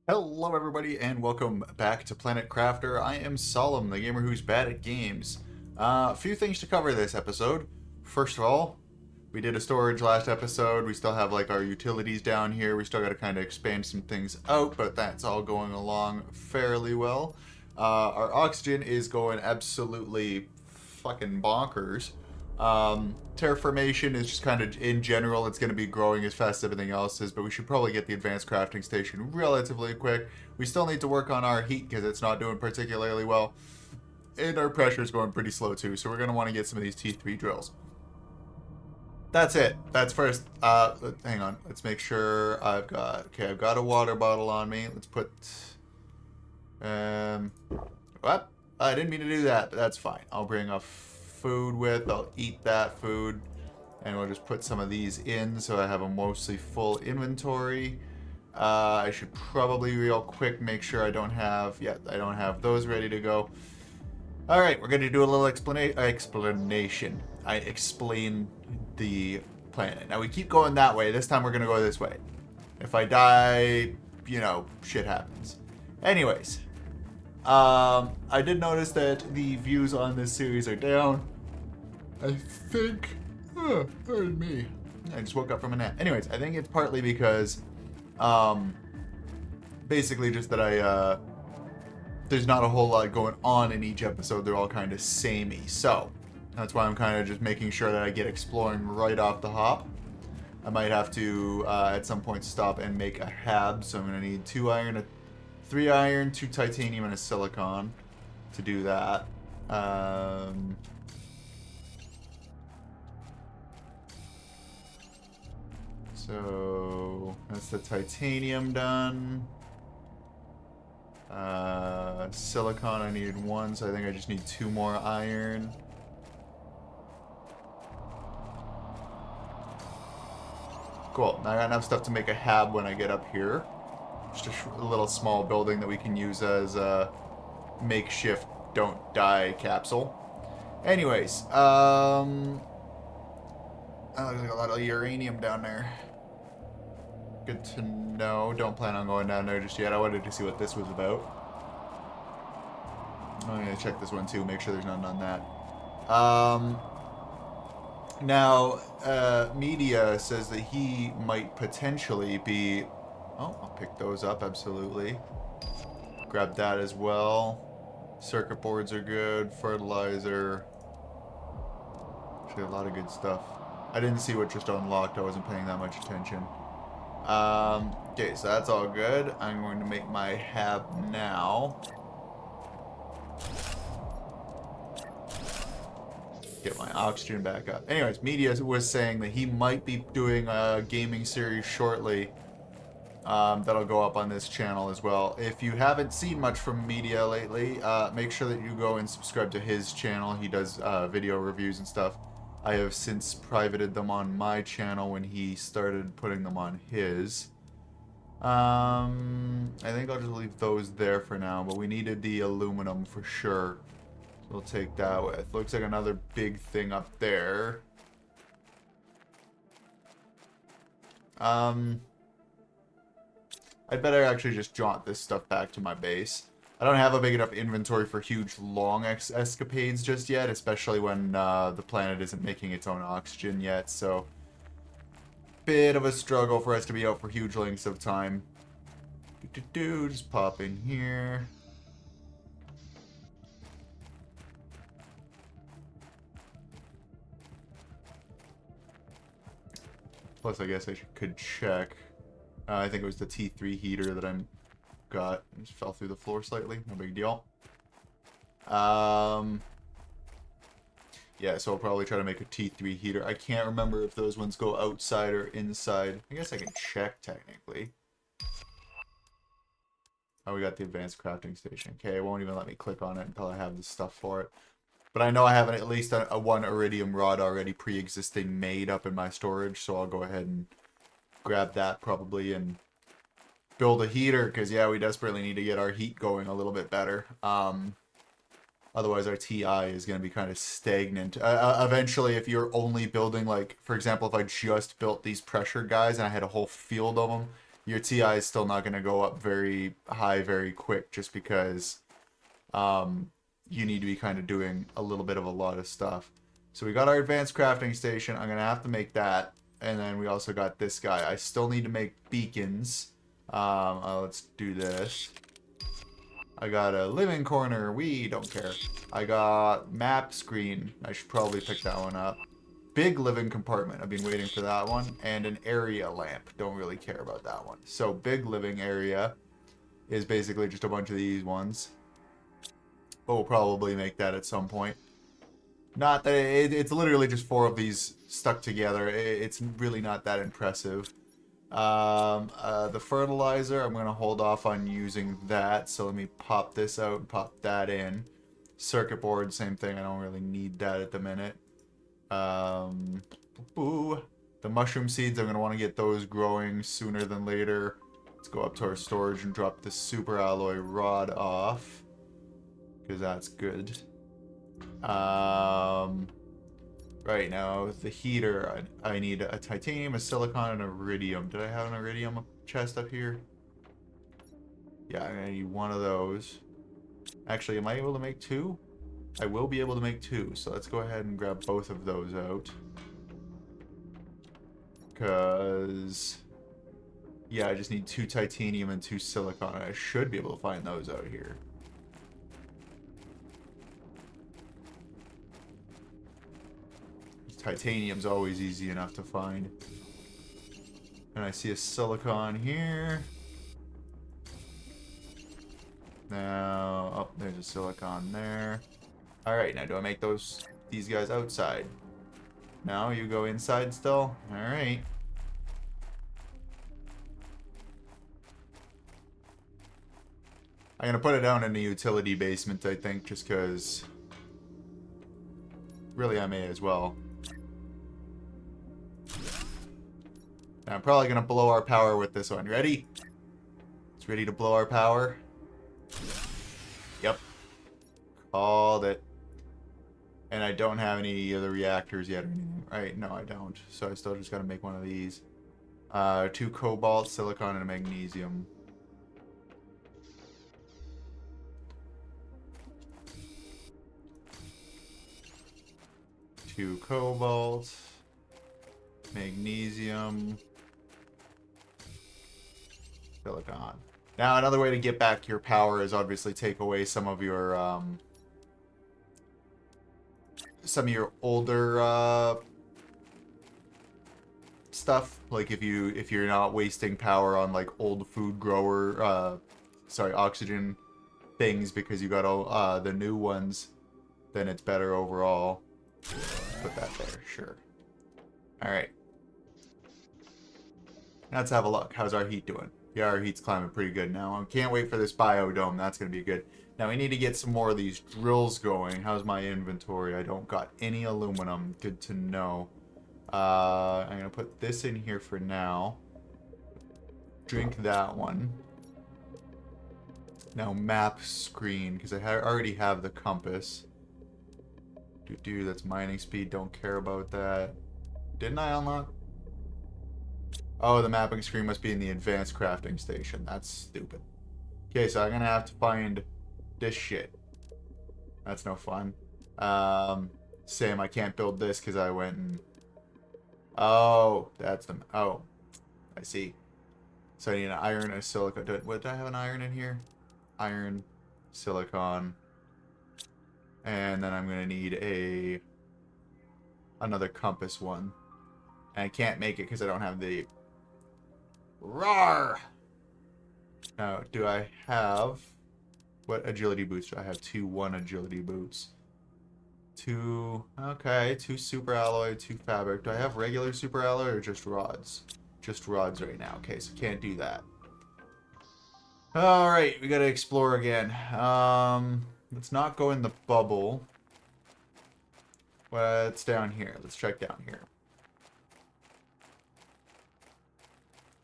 Hello, everybody, and welcome back to Planet Crafter. I am Solemn, the gamer who's bad at games. A few things to cover this episode. First of all, we did a storage last episode. We still have like our utilities down here. We still got to kind of expand some things out, but that's all going along fairly well. Our oxygen is going absolutely fucking bonkers. Terraformation is just kind of in general, it's going to be growing as fast as everything else is, but we should probably get the advanced crafting station relatively quick. We still need to work on our heat because it's not doing particularly well, and our pressure is going pretty slow too, so we're going to want to get some of these T3 drills. That's it. That's first. Hang on. Let's make sure I've got a water bottle on me. Let's put, what? I didn't mean to do that, but that's fine. I'll bring a food with. I'll eat that food. And we'll just put some of these in so I have a mostly full inventory. I should probably real quick make sure I don't have those ready to go. All right, we're going to do a little explanation. I explain the planet. Now we keep going that way. This time we're going to go this way. If I die, shit happens. Anyways, I did notice that the views on this series are down. I think... pardon me. I just woke up from a nap. Anyways, I think it's partly because, basically just that there's not a whole lot going on in each episode. They're all kind of samey. So, that's why I'm kind of just making sure that I get exploring right off the hop. I might have to, at some point, stop and make a hab. So I'm going to need 2 iron, 3 iron, 2 titanium, and a silicon to do that. So that's the titanium done. Silicon, I needed 1, so I think I just need 2 more iron. Cool. Now I got enough stuff to make a hab when I get up here. Just a little small building that we can use as a makeshift don't die capsule. Anyways, there's like a lot of uranium down there. Good to know. Don't plan on going down there just yet. I wanted to see what this was about. I'm going to check this one too, make sure there's nothing on that. Now, Media says that he might potentially be... Oh, I'll pick those up, absolutely. Grab that as well. Circuit boards are good. Fertilizer. Actually, a lot of good stuff. I didn't see what just unlocked. I wasn't paying that much attention. Okay, so that's all good. I'm going to make my hab now. Get my oxygen back up. Anyways, Media was saying that he might be doing a gaming series shortly. That'll go up on this channel as well. If you haven't seen much from Media lately, make sure that you go and subscribe to his channel. He does video reviews and stuff. I have since privated them on my channel when he started putting them on his. I think I'll just leave those there for now, but we needed the aluminum for sure. So we'll take that with. Looks like another big thing up there. I'd better actually just jaunt this stuff back to my base. I don't have a big enough inventory for huge, long escapades just yet, especially when the planet isn't making its own oxygen yet, so... Bit of a struggle for us to be out for huge lengths of time. Just pop in here. Plus, I guess I could check. I think it was the T3 heater that I'm... got. It just fell through the floor slightly. No big deal. Yeah, so I'll probably try to make a T3 heater. I can't remember if those ones go outside or inside. I guess I can check, technically. Oh, we got the advanced crafting station. Okay, it won't even let me click on it until I have the stuff for it. But I know I have at least a 1 iridium rod already pre-existing made up in my storage, so I'll go ahead and grab that probably and build a heater, because yeah, we desperately need to get our heat going a little bit better. Otherwise our TI is going to be kind of stagnant. Eventually, if you're only building, like, for example, if I just built these pressure guys and I had a whole field of them, your TI is still not going to go up very high very quick just because you need to be kind of doing a little bit of a lot of stuff. So we got our advanced crafting station. I'm going to have to make that. And then we also got this guy. I still need to make beacons. Let's do this. I got a living corner. We don't care. I got map screen. I should probably pick that one up. Big living compartment. I've been waiting for that one. And an area lamp. Don't really care about that one. So big living area is basically just a bunch of these ones. But we'll probably make that at some point. Not that it's literally just 4 of these stuck together. It's really not that impressive. The fertilizer, I'm going to hold off on using that. So let me pop this out and pop that in. Circuit board, same thing. I don't really need that at the minute. The mushroom seeds, I'm going to want to get those growing sooner than later. Let's go up to our storage and drop the super alloy rod off. Because that's good. Right now, the heater, I need a titanium, a silicon, and an iridium. Did I have an iridium chest up here? Yeah, I'm gonna need one of those. Actually, am I able to make 2? I will be able to make 2, so let's go ahead and grab both of those out. Because, yeah, I just need 2 titanium and 2 silicon. I should be able to find those out here. Titanium's always easy enough to find. And I see a silicon here. Now, oh, there's a silicon there. Alright, now do I make these guys outside? No, you go inside still? Alright. I'm gonna put it down in the utility basement, I think, just because really I may as well. Now, I'm probably going to blow our power with this one. Ready? It's ready to blow our power. Yep. Called it. And I don't have any of the reactors yet or anything. Right? No, I don't. So I still just got to make one of these. 2 cobalt, silicon, and a magnesium. Two cobalt. Magnesium. Silicon. Now, another way to get back your power is obviously take away some of your older stuff. Like if you're not wasting power on like old food grower, oxygen things because you got all the new ones, then it's better overall. Put that there, sure. All right. Let's have a look. How's our heat doing? Yeah, our heat's climbing pretty good now. I can't wait for this biodome. That's going to be good. Now, we need to get some more of these drills going. How's my inventory? I don't got any aluminum. Good to know. I'm going to put this in here for now. Drink that one. Now, map screen, because I already have the compass. That's mining speed. Don't care about that. Didn't I unlock? Oh, the mapping screen must be in the advanced crafting station. That's stupid. Okay, so I'm gonna have to find this shit. That's no fun. Same, I can't build this because I went and... Oh, that's the... Oh, I see. So I need an iron and a silicon. What, did I have an iron in here? Iron, silicon. And then I'm gonna need another compass one. And I can't make it because I don't have the... Roar! Now, do I have... What agility boots do I have? 1 agility boots. 2... Okay, 2 super alloy, 2 fabric. Do I have regular super alloy or just rods? Just rods right now. Okay, so can't do that. Alright, we gotta explore again. Let's not go in the bubble. What's down here? Let's check down here.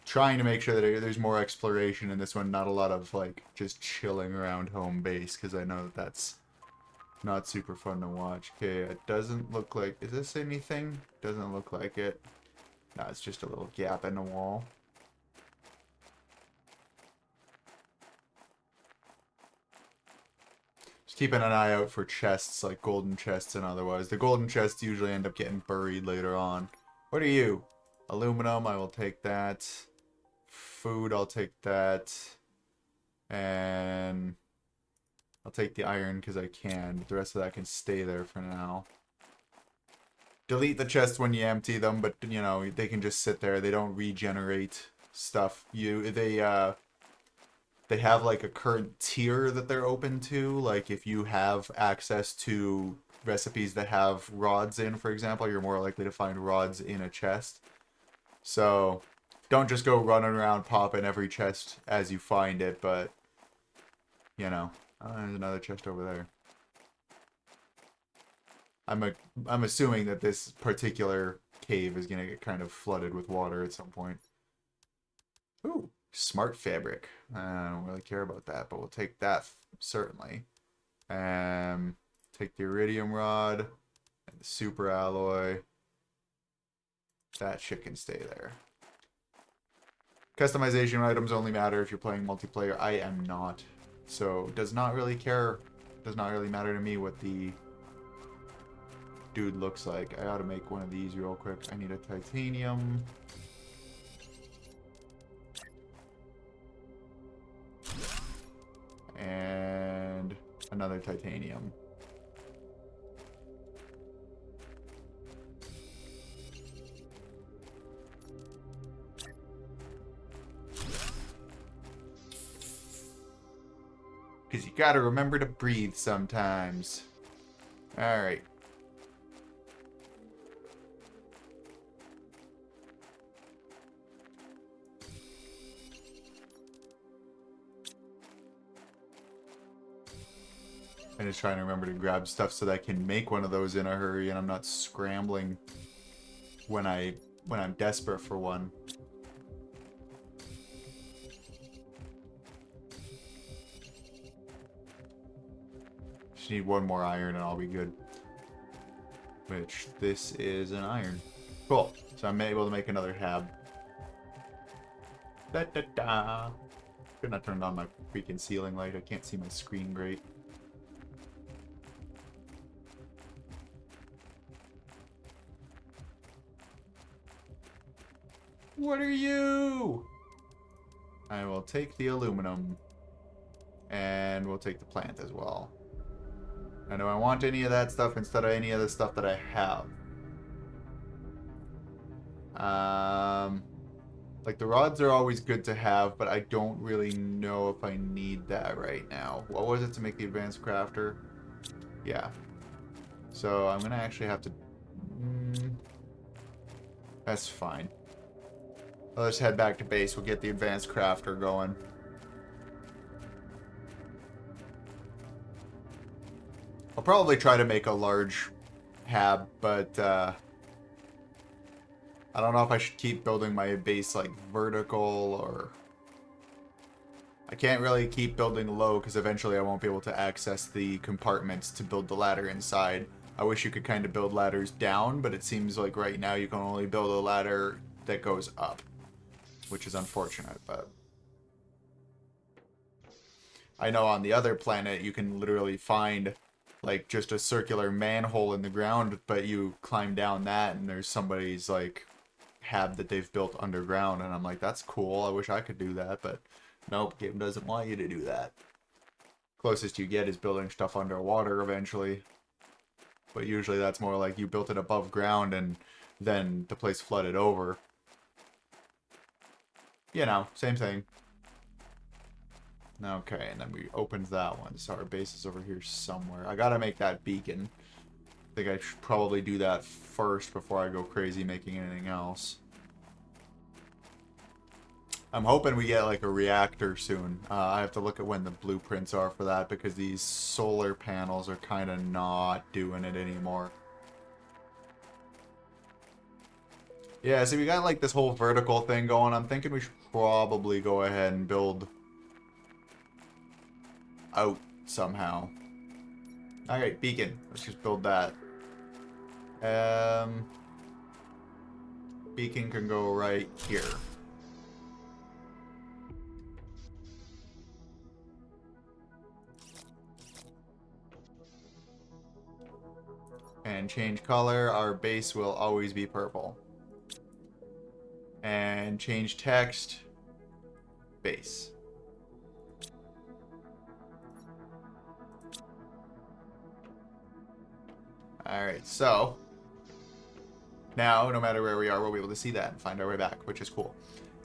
Trying to make sure that there's more exploration in this one, not a lot of like just chilling around home base, because I know that that's not super fun to watch. Okay, it doesn't look like... Is this anything? Doesn't look like it. No, it's just a little gap in the wall. Just keeping an eye out for chests, like golden chests and otherwise. The golden chests usually end up getting buried later on. What are you? Aluminum, I will take that. Food, I'll take that. And I'll take the iron because I can, but the rest of that can stay there for now. Delete the chests when you empty them, but you know, they can just sit there. They don't regenerate stuff. They have like a current tier that they're open to. Like if you have access to recipes that have rods in, for example, you're more likely to find rods in a chest. So don't just go running around popping every chest as you find it, but you know, there's another chest over there. I'm assuming that this particular cave is gonna get kind of flooded with water at some point. Ooh, smart fabric. I don't really care about that, but we'll take that certainly. Take the iridium rod and the super alloy. That shit can stay there. Customization items only matter if you're playing multiplayer. I am not, so does not really care. Does not really matter to me what the dude looks like. I ought to make one of these real quick. I need a titanium. And another titanium. Because you gotta remember to breathe sometimes. Alright. I'm just trying to remember to grab stuff so that I can make one of those in a hurry and I'm not scrambling when I'm desperate for one. Just need one more iron and I'll be good. Which, this is an iron. Cool. So I'm able to make another hab. Da da da. Couldn't have turned on my freaking ceiling light. I can't see my screen great. What are you? I will take the aluminum. And we'll take the plant as well. And do I want any of that stuff instead of any of the stuff that I have? Like the rods are always good to have, but I don't really know if I need that right now. What was it to make the advanced crafter? Yeah. So I'm gonna actually have to... that's fine. Let's head back to base. We'll get the advanced crafter going. I'll probably try to make a large hab, but I don't know if I should keep building my base like vertical or... I can't really keep building low because eventually I won't be able to access the compartments to build the ladder inside. I wish you could kind of build ladders down, but it seems like right now you can only build a ladder that goes up, which is unfortunate, but... I know on the other planet you can literally find like just a circular manhole in the ground, but you climb down that and there's somebody's like hab that they've built underground, and I'm like, that's cool, I wish I could do that, but nope, game doesn't want you to do that. Closest you get is building stuff underwater eventually, but usually that's more like you built it above ground and then the place flooded over. You know, same thing. Okay, and then we opened that one, so our base is over here somewhere. I gotta make that beacon. I think I should probably do that first before I go crazy making anything else. I'm hoping we get like a reactor soon. I have to look at when the blueprints are for that because these solar panels are kind of not doing it anymore. Yeah, so we got like this whole vertical thing going. I'm thinking we should probably go ahead and build out somehow. Alright, beacon. Let's just build that. Beacon can go right here. And change color. Our base will always be purple. And change text. Base. Alright, so now, no matter where we are, we'll be able to see that and find our way back, which is cool.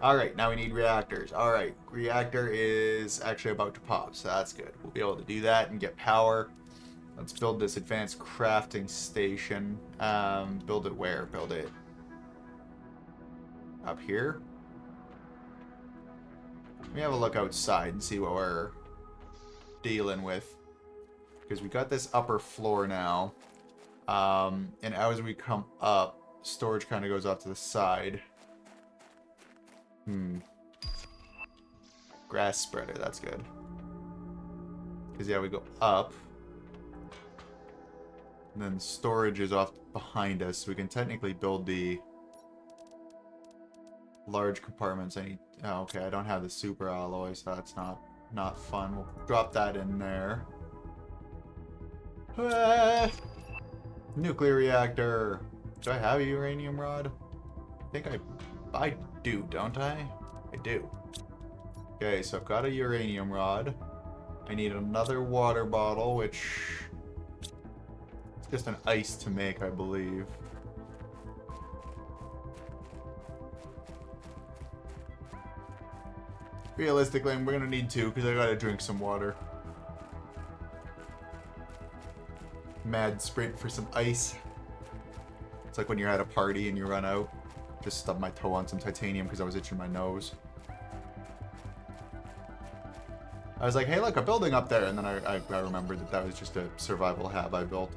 Alright, now we need reactors. Alright, reactor is actually about to pop, so that's good. We'll be able to do that and get power. Let's build this advanced crafting station. Build it where? Build it up here. Let me have a look outside and see what we're dealing with. Because we got this upper floor now. And as we come up, storage kind of goes off to the side. Grass spreader, that's good. Because, yeah, we go up. And then storage is off behind us. So we can technically build the large compartments. Oh, okay, I don't have the super alloy, so that's not fun. We'll drop that in there. Nuclear reactor. Do I have a uranium rod? I think I do, don't I? I do. Okay, so I've got a uranium rod. I need another water bottle, which it's just an ice to make, I believe. Realistically, we're gonna need two because I gotta drink some water. Mad sprint for some ice. It's like when you're at a party and you run out. Just stubbed my toe on some titanium because I was itching my nose. I was like, hey, look, a building up there. And then I remembered that was just a survival hab I built.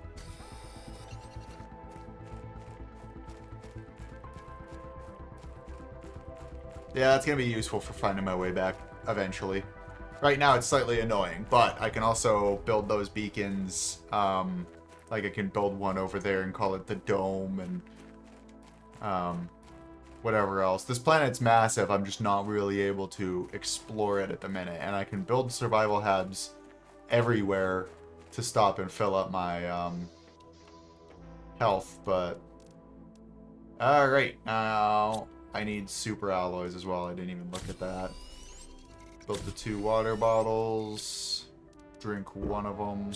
Yeah, that's going to be useful for finding my way back eventually. Right now it's slightly annoying, but I can also build those beacons. Like I can build one over there and call it the Dome and whatever else. This planet's massive. I'm just not really able to explore it at the minute. And I can build survival hubs everywhere to stop and fill up my health, but... Alright, now I need super alloys as well. I didn't even look at that. Built the 2 water bottles. Drink one of them.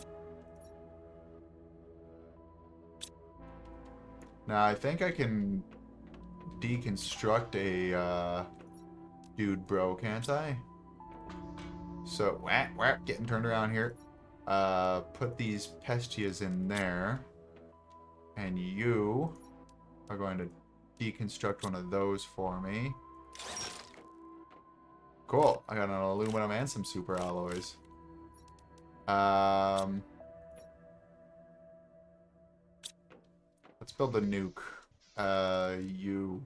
Now I think I can deconstruct a dude bro, can't I? So, getting turned around here. Put these Pestias in there. And you are going to deconstruct one of those for me. Cool. I got an aluminum and some super alloys. Let's build a nuke. You...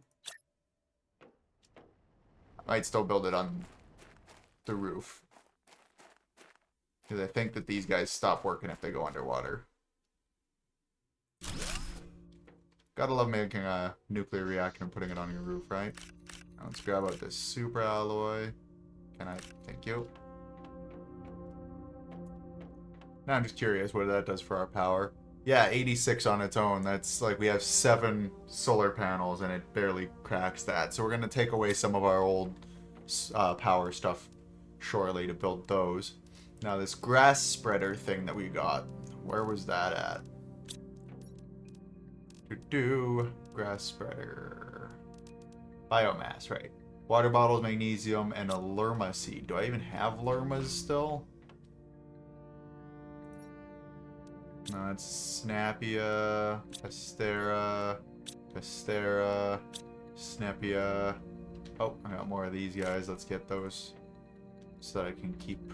I might still build it on the roof. Because I think that these guys stop working if they go underwater. Gotta love making a nuclear reactor and putting it on your roof, right? Now let's grab out this super alloy. Can I? Thank you. Now I'm just curious what that does for our power. Yeah, 86 on its own. That's like we have 7 solar panels and it barely cracks that. So we're going to take away some of our old power stuff shortly to build those. Now this grass spreader thing that we got, where was that at? Grass spreader. Biomass, right. Water bottles, magnesium, and a lerma seed. Do I even have lermas still? No, it's Snapia, Astera, Snapia. Oh, I got more of these guys. Let's get those so that I can keep...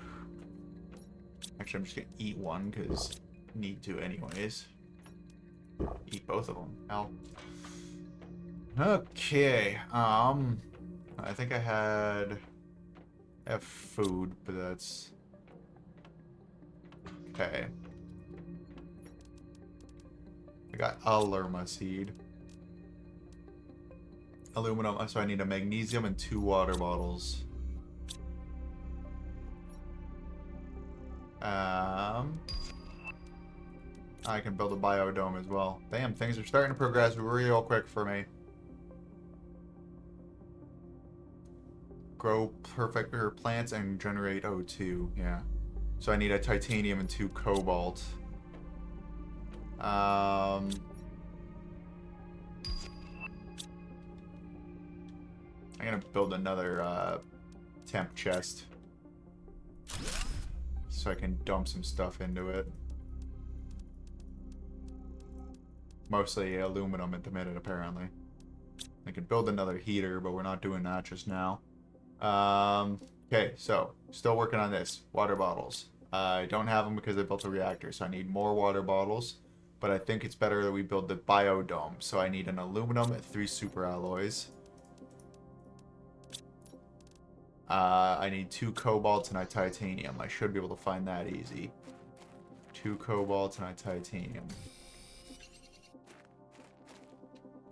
Actually, I'm just going to eat one because I need to anyways. Eat both of them. Ow. Okay. I think I have food, but that's... Okay. I got a lerma seed. Aluminum, so I need a magnesium and 2 water bottles. I can build a biodome as well. Damn, things are starting to progress real quick for me. Grow perfecter plants and generate O2. Yeah. So I need a titanium and 2 cobalt. I'm gonna build another temp chest so I can dump some stuff into it. Mostly aluminum at the minute, apparently. I could build another heater, but we're not doing that just now. Okay, so still working on this. Water bottles. I don't have them because I built a reactor, so I need more water bottles. But I think it's better that we build the biodome. So I need an aluminum and 3 super alloys. I need 2 cobalts and a titanium. I should be able to find that easy. 2 cobalts and a titanium.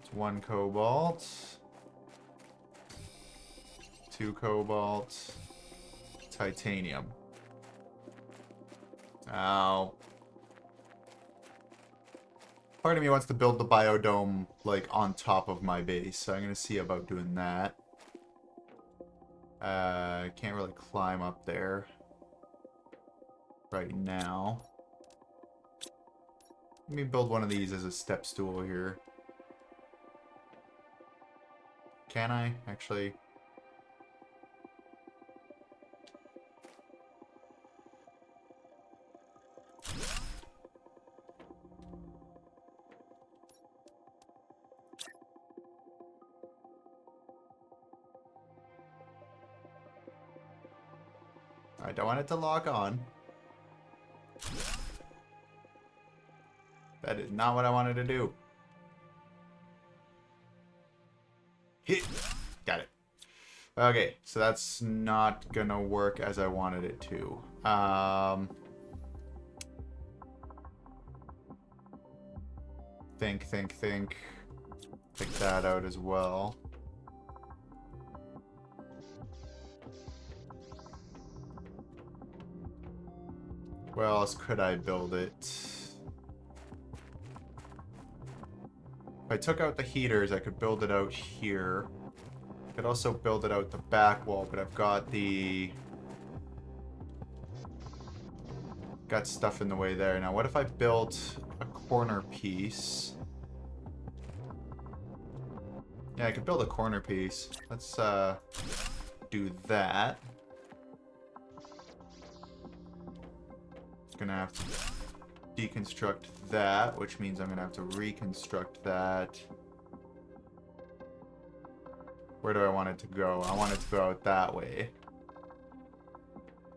It's 1 cobalt. 2 cobalt. Titanium. Ow. Part of me wants to build the biodome, like, on top of my base, so I'm gonna see about doing that. Can't really climb up there right now. Let me build one of these as a step stool here. Can I? Actually... I don't want it to lock on. That is not what I wanted to do. Hit. Got it. Okay, so that's not gonna work as I wanted it to. Think. Take that out as well. Where else could I build it? If I took out the heaters, I could build it out here. I could also build it out the back wall, but I've got got stuff in the way there. Now, what if I built a corner piece? Yeah, I could build a corner piece. Let's do that. Gonna have to deconstruct that, which means I'm gonna have to reconstruct that. Where do I want it to go? I want it to go out that way.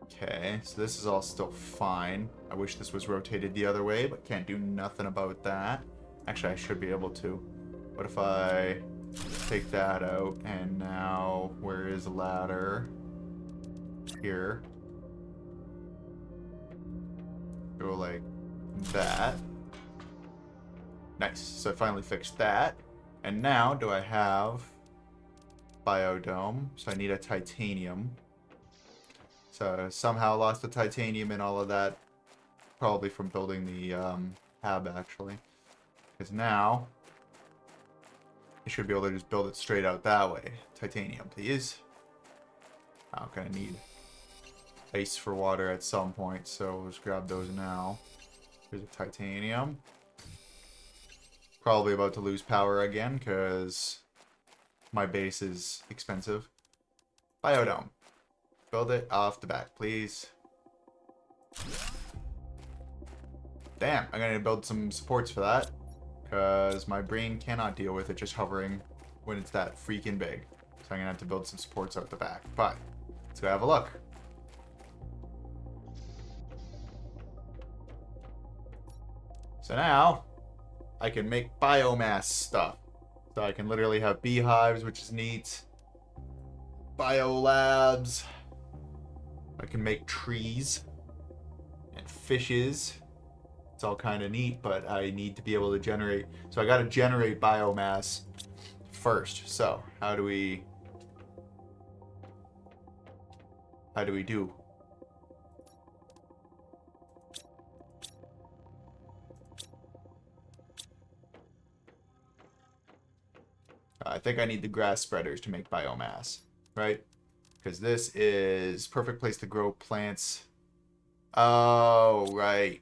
Okay, so this is all still fine. I wish this was rotated the other way, but can't do nothing about that. Actually, I should be able to. What if I take that out, and now where is the ladder? Here. Go like that. Nice. So I finally fixed that. And now, do I have biodome? So I need a titanium. So somehow lost the titanium and all of that. Probably from building the hab, actually. Because now, I should be able to just build it straight out that way. Titanium, please. I'm gonna need ice for water at some point, so let's grab those now. Here's a titanium. Probably about to lose power again, because my base is expensive. Biodome. Build it off the back, please. Damn, I'm gonna build some supports for that, because my brain cannot deal with it just hovering when it's that freaking big. So I'm gonna have to build some supports out the back. But let's go have a look. So now I can make biomass stuff. So I can literally have beehives, which is neat. Biolabs. I can make trees and fishes. It's all kind of neat, but I need to be able to generate. So I got to generate biomass first. So how do we do? I think I need the grass spreaders to make biomass, right? Because this is perfect place to grow plants. Oh, right.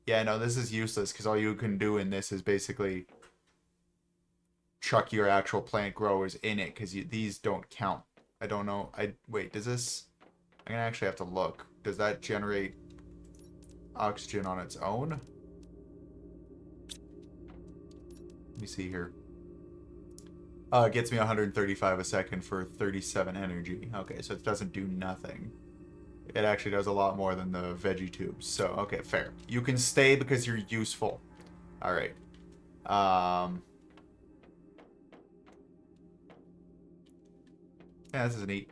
Yeah, no, this is useless because all you can do in this is basically chuck your actual plant growers in it because these don't count. I don't know. Wait, does this... I'm going to actually have to look. Does that generate oxygen on its own? Let me see here. It gets me 135 a second for 37 energy. Okay, so it doesn't do nothing. It actually does a lot more than the veggie tubes. So, okay, fair. You can stay because you're useful. Alright. Yeah, this is neat.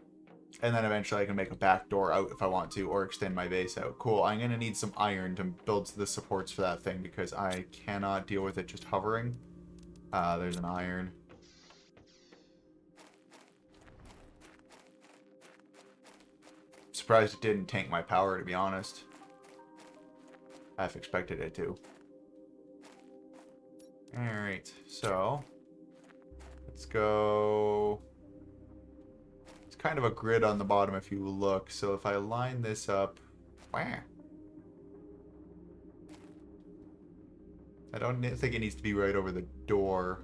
And then eventually I can make a back door out if I want to, or extend my base out. Cool, I'm going to need some iron to build the supports for that thing because I cannot deal with it just hovering. There's an iron. Surprised it didn't tank my power, to be honest. I half expected it to. Alright, so let's go. It's kind of a grid on the bottom if you look. So if I line this up, wow. I don't think it needs to be right over the door.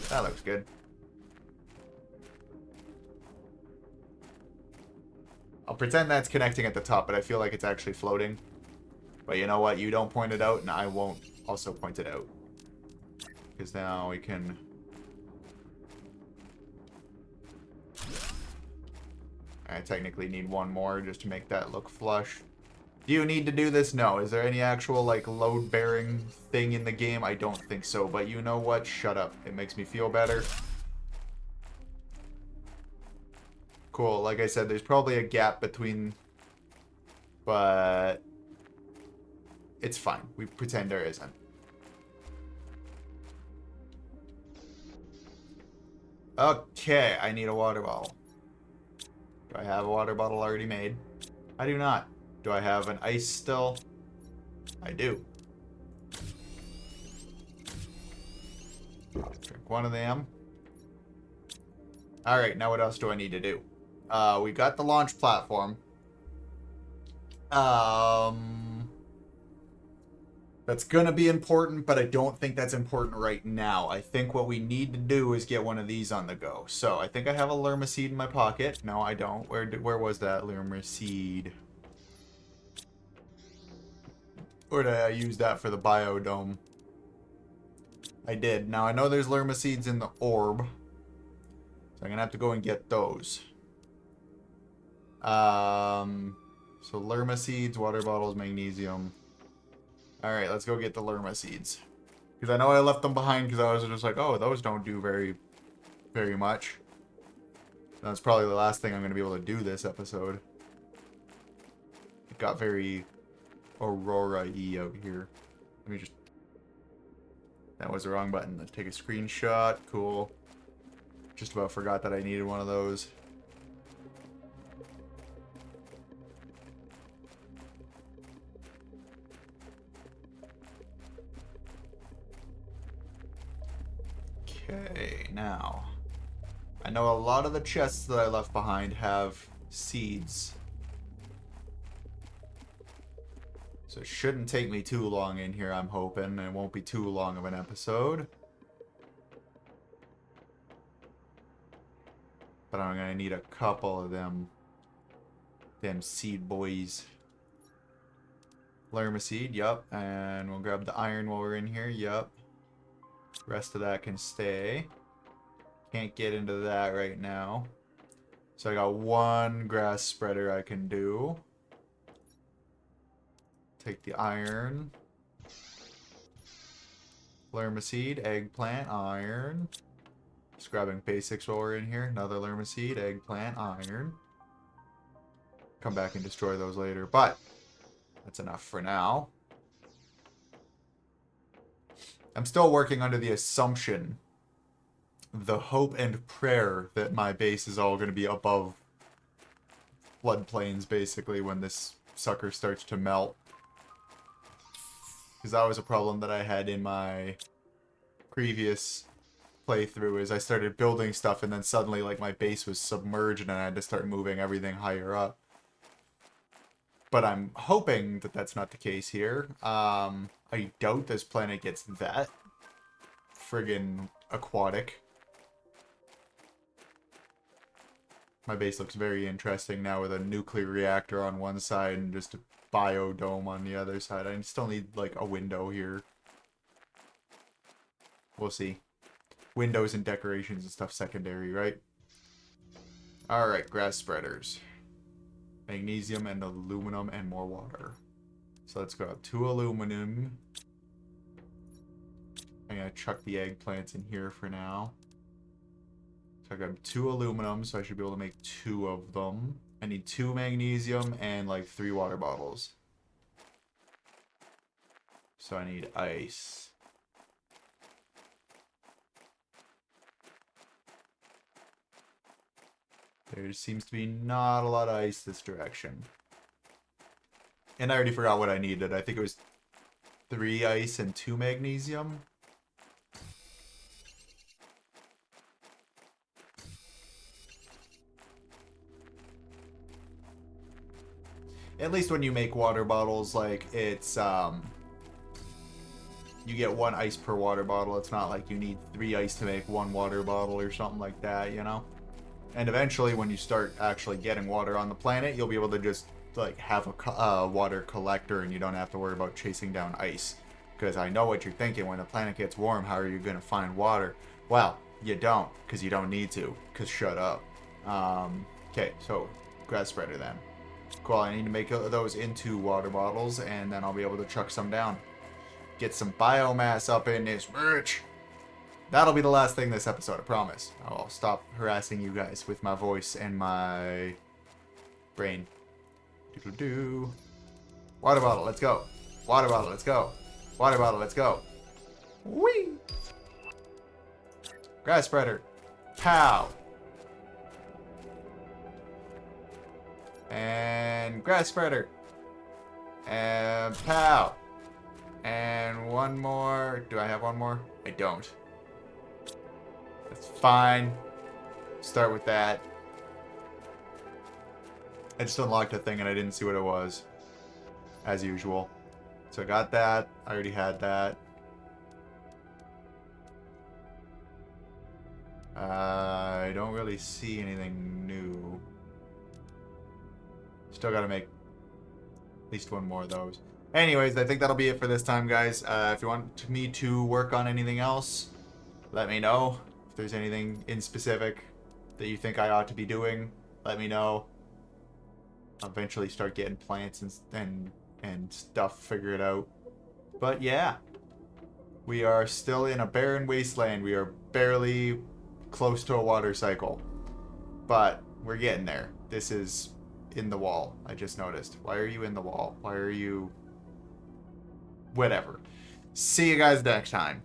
That looks good. I'll pretend that's connecting at the top, but I feel like it's actually floating. But you know what? You don't point it out, and I won't also point it out. Because now we can... I technically need one more just to make that look flush. Do you need to do this? No. Is there any actual, like, load-bearing thing in the game? I don't think so. But you know what? Shut up. It makes me feel better. Cool. Like I said, there's probably a gap between... But... It's fine. We pretend there isn't. Okay, I need a water bottle. Do I have a water bottle already made? I do not. Do I have an ice still? I do. Drink one of them. Alright, now what else do I need to do? We got the launch platform. That's gonna be important, but I don't think that's important right now. I think what we need to do is get one of these on the go. So, I think I have a Lerma seed in my pocket. No, I don't. Where was that Lerma seed? Or did I use that for the biodome? I did. Now, I know there's Lerma seeds in the orb. So, I'm gonna have to go and get those. So Lerma seeds, water bottles, magnesium. Alright, let's go get the Lerma seeds. Because I know I left them behind because I was just like, oh, those don't do very much. That's probably the last thing I'm going to be able to do this episode. It got very Aurora-y out here. Let me just... That was the wrong button. Let's take a screenshot. Cool. Just about forgot that I needed one of those. Okay, now, I know a lot of the chests that I left behind have seeds. So it shouldn't take me too long in here, I'm hoping. It won't be too long of an episode. But I'm gonna need a couple of them seed boys. Lerma seed, yup. And we'll grab the iron while we're in here, yup. Rest of that can stay. Can't get into that right now. So I got one grass spreader I can do. Take the iron. Lerma seed, eggplant, iron. Just grabbing basics while we're in here. Another Lerma seed, eggplant, iron. Come back and destroy those later, but that's enough for now. I'm still working under the assumption, the hope and prayer that my base is all going to be above floodplains, basically, when this sucker starts to melt. Because that was a problem that I had in my previous playthrough is I started building stuff and then suddenly like my base was submerged and I had to start moving everything higher up. But I'm hoping that that's not the case here. I doubt this planet gets that friggin' aquatic. My base looks very interesting now with a nuclear reactor on one side and just a biodome on the other side. I still need like a window here. We'll see. Windows and decorations and stuff secondary, right? Alright, grass spreaders. Magnesium and aluminum and more water. So let's go. 2 aluminum. I'm going to chuck the eggplants in here for now. So I got 2 aluminum, so I should be able to make 2 of them. I need 2 magnesium and like 3 water bottles. So I need ice. There seems to be not a lot of ice this direction. And I already forgot what I needed. I think it was 3 ice and 2 magnesium. At least when you make water bottles, like, it's, you get 1 ice per water bottle. It's not like you need 3 ice to make 1 water bottle or something like that, you know? And eventually, when you start actually getting water on the planet, you'll be able to just, like, have a water collector and you don't have to worry about chasing down ice. Because I know what you're thinking. When the planet gets warm, how are you going to find water? Well, you don't, because you don't need to. Because shut up. Okay, so, grass spreader then. Cool, I need to make those into water bottles, and then I'll be able to chuck some down. Get some biomass up in this bitch. That'll be the last thing this episode, I promise. I'll stop harassing you guys with my voice and my brain. Doo-doo-doo. Water bottle, let's go. Water bottle, let's go. Water bottle, let's go. Whee! Grass spreader. Pow! And grass spreader. And pow! And one more. Do I have one more? I don't. That's fine. Start with that. I just unlocked a thing and I didn't see what it was. As usual. So I got that. I already had that. I don't really see anything new. Still gotta make at least 1 more of those. Anyways, I think that'll be it for this time, guys. If you want me to work on anything else, let me know. If there's anything in specific that you think I ought to be doing, let me know. I'll eventually start getting plants and stuff figured out. But yeah, we are still in a barren wasteland. We are barely close to a water cycle. But we're getting there. This is in the wall, I just noticed. Why are you in the wall? Why are you... Whatever. See you guys next time.